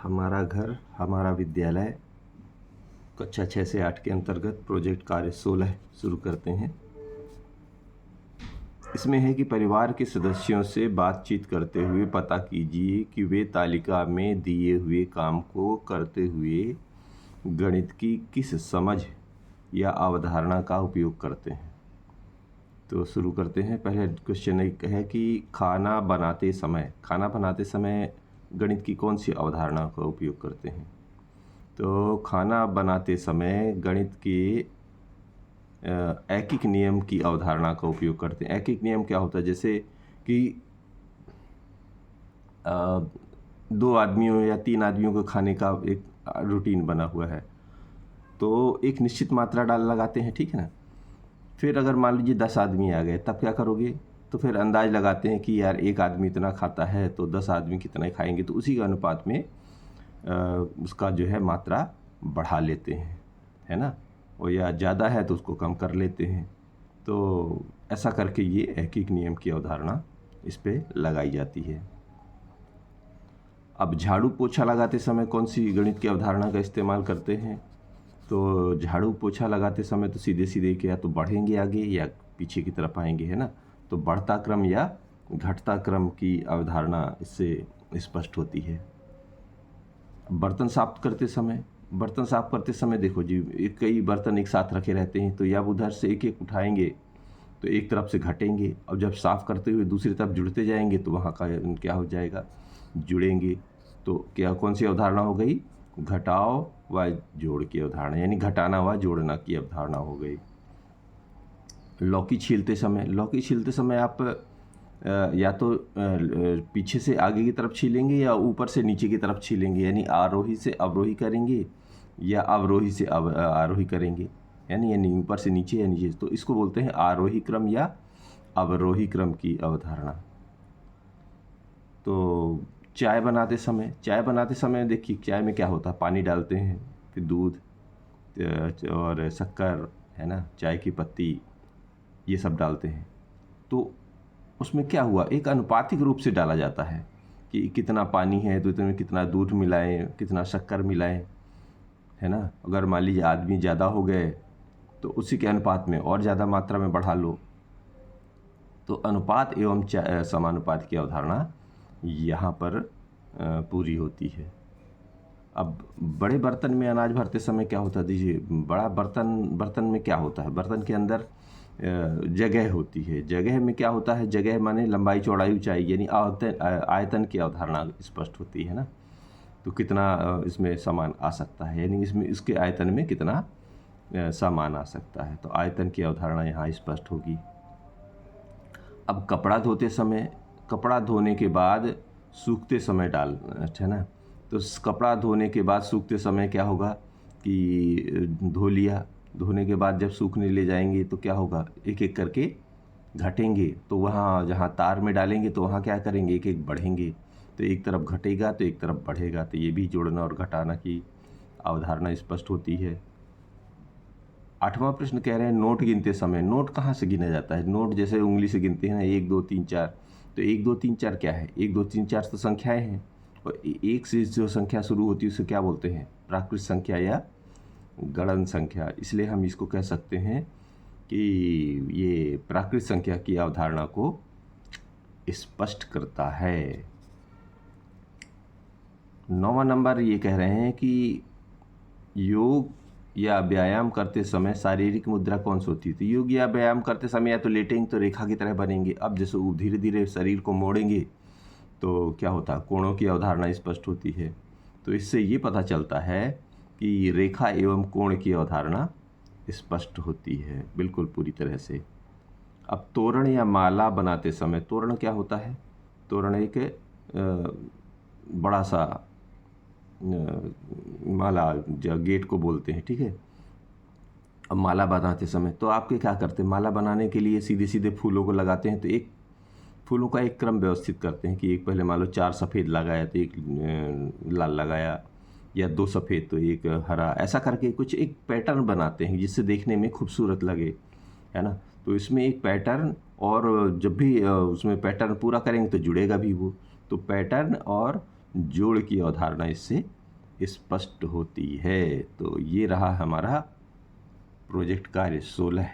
हमारा घर हमारा विद्यालय कक्षा 6 से 8 के अंतर्गत प्रोजेक्ट कार्य 16 शुरू करते हैं। इसमें है कि परिवार के सदस्यों से बातचीत करते हुए पता कीजिए कि वे तालिका में दिए हुए काम को करते हुए गणित की किस समझ या अवधारणा का उपयोग करते हैं। तो शुरू करते हैं। पहले क्वेश्चन एक है कि खाना बनाते समय गणित की कौन सी अवधारणा का उपयोग करते हैं। तो खाना बनाते समय गणित के ऐकिक नियम की अवधारणा का उपयोग करते हैं। ऐकिक नियम क्या होता है? जैसे कि 2 आदमियों या 3 आदमियों को खाने का एक रूटीन बना हुआ है, तो एक निश्चित मात्रा लगाते हैं, ठीक है ना। फिर अगर मान लीजिए 10 आदमी आ गए, तब क्या करोगे? तो फिर अंदाज़ लगाते हैं कि यार एक आदमी इतना खाता है तो 10 आदमी कितना खाएंगे, तो उसी के अनुपात में उसका जो है मात्रा बढ़ा लेते हैं, है ना। और या ज़्यादा है तो उसको कम कर लेते हैं। तो ऐसा करके ये ऐकिक नियम की अवधारणा इस पे लगाई जाती है। अब झाड़ू पोछा लगाते समय कौन सी गणित की अवधारणा का इस्तेमाल करते हैं? तो झाड़ू पोछा लगाते समय तो सीधे सीधे क्या तो बढ़ेंगे आगे या पीछे की तरफ आएंगे, है ना। तो बढ़ता क्रम या घटता क्रम की अवधारणा इससे स्पष्ट होती है। बर्तन साफ करते समय देखो जी, कई बर्तन एक साथ रखे रहते हैं, तो या उधर से एक एक उठाएंगे तो एक तरफ से घटेंगे, और जब साफ़ करते हुए दूसरी तरफ जुड़ते जाएंगे तो वहाँ का क्या हो जाएगा, जुड़ेंगे। तो क्या कौन सी अवधारणा हो गई? घटाव व जोड़ की अवधारणा, यानी घटाना व जोड़ना की अवधारणा हो गई। लौकी छीलते समय आप या तो पीछे से आगे की तरफ छीलेंगे या ऊपर से नीचे की तरफ छीलेंगे, यानी आरोही से अवरोही करेंगे या अवरोही से आरोही करेंगे, यानी ऊपर से नीचे या नीचे। तो इसको बोलते हैं आरोही क्रम या अवरोही क्रम की अवधारणा। तो चाय बनाते समय देखिए, चाय में क्या होता है? पानी डालते हैं, फिर दूध और शक्कर, है ना, चाय की पत्ती, ये सब डालते हैं। तो उसमें क्या हुआ? एक अनुपातिक रूप से डाला जाता है कि कितना पानी है तो इतने में कितना दूध मिलाएं, कितना शक्कर मिलाएं, है ना। अगर मान लीजिए आदमी ज़्यादा हो गए तो उसी के अनुपात में और ज़्यादा मात्रा में बढ़ा लो। तो अनुपात एवं समानुपात की अवधारणा यहाँ पर पूरी होती है। अब बड़े बर्तन में अनाज भरते समय क्या होता है? दीजिए, बड़ा बर्तन में क्या होता है? बर्तन के अंदर जगह होती है। जगह में क्या होता है? जगह माने लंबाई चौड़ाई ऊंचाई, यानी आयतन की अवधारणा स्पष्ट होती है ना। तो कितना इसमें सामान आ सकता है, यानी इसमें इसके आयतन में कितना सामान आ सकता है। तो आयतन की अवधारणा यहाँ स्पष्ट होगी। अब कपड़ा धोने के बाद सूखते समय है ना। तो कपड़ा धोने के बाद सूखते समय क्या होगा कि धो लिया, धोने के बाद जब सूखने ले जाएंगे तो क्या होगा? एक एक करके घटेंगे। तो वहाँ जहाँ तार में डालेंगे तो वहाँ क्या करेंगे? एक एक बढ़ेंगे। तो एक तरफ घटेगा तो एक तरफ बढ़ेगा। तो ये भी जोड़ना और घटाना की अवधारणा स्पष्ट होती है। 8वां प्रश्न कह रहे हैं नोट गिनते समय। नोट कहाँ से गिना जाता है? नोट जैसे उंगली से गिनते हैं ना, 1 2 3 4। तो 1 2 3 4 क्या है? 1 2 3 4 तो संख्याएं हैं, और एक से जो संख्या शुरू होती है उसे क्या बोलते हैं? प्राकृत संख्या या गणन संख्या। इसलिए हम इसको कह सकते हैं कि ये प्राकृत संख्या की अवधारणा को स्पष्ट करता है। 9वां नंबर ये कह रहे हैं कि योग या व्यायाम करते समय शारीरिक मुद्रा कौन सी होती है? तो योग या व्यायाम करते समय या तो लेटेंगे तो रेखा की तरह बनेंगे। अब जैसे धीरे धीरे शरीर को मोड़ेंगे तो क्या होता है? कोणों की अवधारणा स्पष्ट होती है। तो इससे ये पता चलता है कि रेखा एवं कोण की अवधारणा स्पष्ट होती है बिल्कुल पूरी तरह से। अब तोरण या माला बनाते समय, तोरण क्या होता है? तोरण एक बड़ा सा माला, जो गेट को बोलते हैं, ठीक है। अब माला बनाते समय तो आपके क्या करते हैं? माला बनाने के लिए सीधे सीधे फूलों को लगाते हैं। तो एक फूलों का एक क्रम व्यवस्थित करते हैं कि एक पहले मान लो 4 सफ़ेद लगाया तो एक लाल लगाया, या 2 सफ़ेद तो एक हरा, ऐसा करके कुछ एक पैटर्न बनाते हैं जिससे देखने में खूबसूरत लगे, है ना। तो इसमें एक पैटर्न, और जब भी उसमें पैटर्न पूरा करेंगे तो जुड़ेगा भी वो। तो पैटर्न और जोड़ की अवधारणा इससे स्पष्ट होती है। तो ये रहा हमारा प्रोजेक्ट कार्य 16।